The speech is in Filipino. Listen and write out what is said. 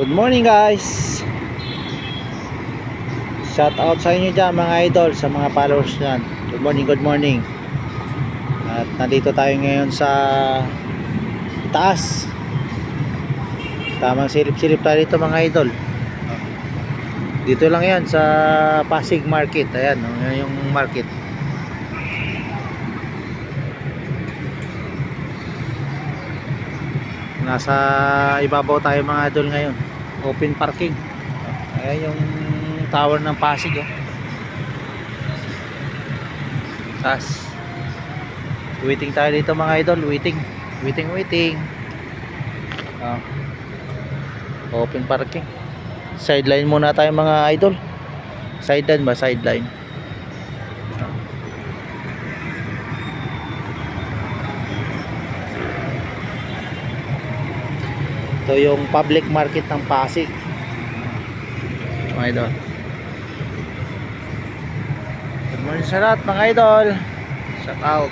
Good morning guys. Shout out sa inyo dyan mga idol, sa mga followers nyan. Good morning, good morning. At nandito tayo ngayon sa taas. Tamang silip-silip tayo dito mga idol. Dito lang yan sa Pasig Market. Ayan, yan yung market. Nasa ibabaw tayo mga idol ngayon. Open parking. Ayan yung tower ng Pasig, oh. Tas waiting tayo dito mga idol. Waiting. Open parking. Sideline muna tayo mga idol. Sideline ba? Sideline. Ito yung public market ng Pasig mga idol. Good morning sa lahat mga idol. Shout out.